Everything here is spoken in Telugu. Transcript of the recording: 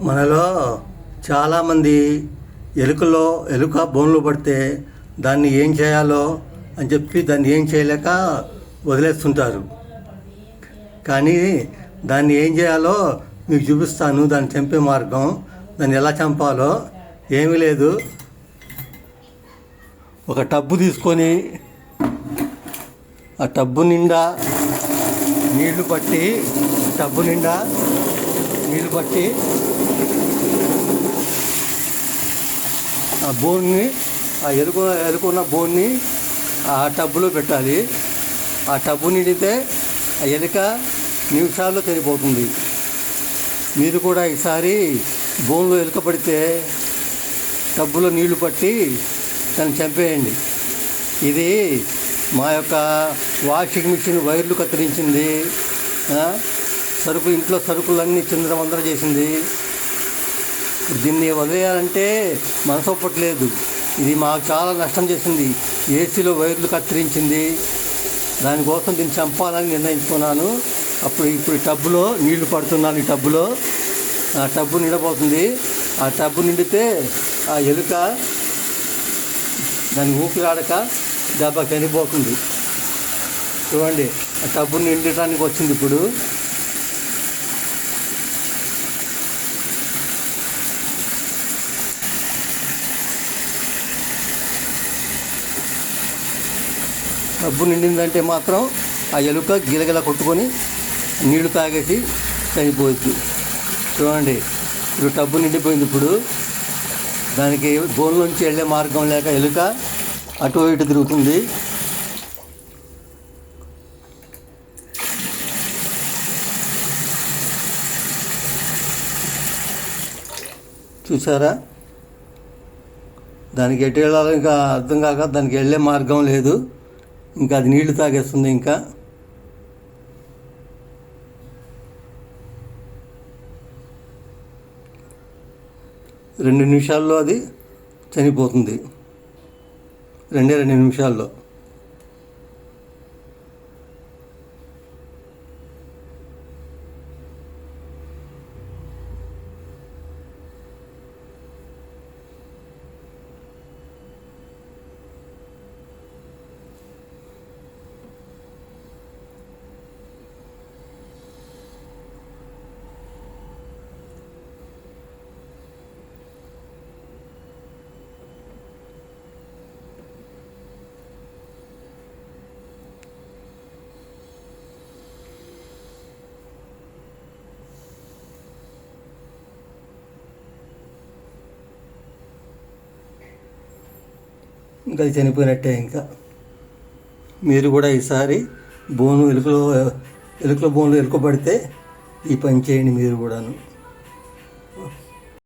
మనలో చాలామంది ఎలుక బోన్లో పడితే దాన్ని ఏం చేయాలో అని చెప్పి దాన్ని ఏం చేయలేక వదిలేస్తుంటారు. కానీ దాన్ని ఏం చేయాలో మీకు చూపిస్తాను. దాన్ని చంపే మార్గం, దాన్ని ఎలా చంపాలో. ఏమీ లేదు, ఒక టబ్బు తీసుకొని ఆ టబ్బు నిండా నీళ్లు పట్టి ఆ బోన్ని, ఆ ఎలుకున్న బోన్ని ఆ టబ్బులో పెట్టాలి. ఆ టబ్బు నిండితే ఆ ఎలుక నిమిషాల్లో చనిపోతుంది. మీరు కూడా ఈసారి బోన్లో ఎలుక పడితే టబ్బులో నీళ్లు పట్టి దాన్ని చంపేయండి. ఇది మా యొక్క వాషింగ్ మిషన్ వైర్లు కత్తిరించింది, ఇంట్లో సరుకులన్నీ చిందరవందర చేసింది. దీన్ని వదిలేయాలంటే మనసు ఒప్పట్లేదు. ఇది మాకు చాలా నష్టం చేసింది. ఏసీలో వైర్లు కత్తిరించింది. దానికోసం దీన్ని చంపాలని నిర్ణయించుకున్నాను. ఇప్పుడు టబ్బులో నీళ్లు పడుతున్నాను. ఈ టబ్బులో ఆ టబ్బు నిండబోతుంది. ఆ టబ్బు నిండితే ఆ ఎలుక దాన్ని ఊపిరాడక దెబ్బ చనిపోతుంది. చూడండి, ఆ టబ్బు నిండటానికి వచ్చింది. ఇప్పుడు టబ్బు నిండిందంటే మాత్రం ఆ ఎలుక గిలగిల కొట్టుకొని నీళ్లు తాగేసి చనిపోవచ్చు. చూడండి, ఇప్పుడు టబ్బు నిండిపోయింది. ఇప్పుడు దానికి బోన్లోంచి వెళ్ళే మార్గం లేక ఎలుక అటు ఇటు తిరుగుతుంది. చూసారా, దానికి ఎటు వెళ్ళాలో ఇంకా అర్థం కాక దానికి వెళ్ళే మార్గం లేదు. ఇంకా అది నీళ్లు తాగేస్తుంది. ఇంకా రెండు నిమిషాల్లో అది చనిపోతుంది. 2 నిమిషాల్లో. ఇంకా అది చనిపోయినట్టే. ఇంకా మీరు కూడా ఈసారి ఎలుకలో బోన్లో ఎలుక పడితే ఈ పని చేయండి మీరు కూడాను.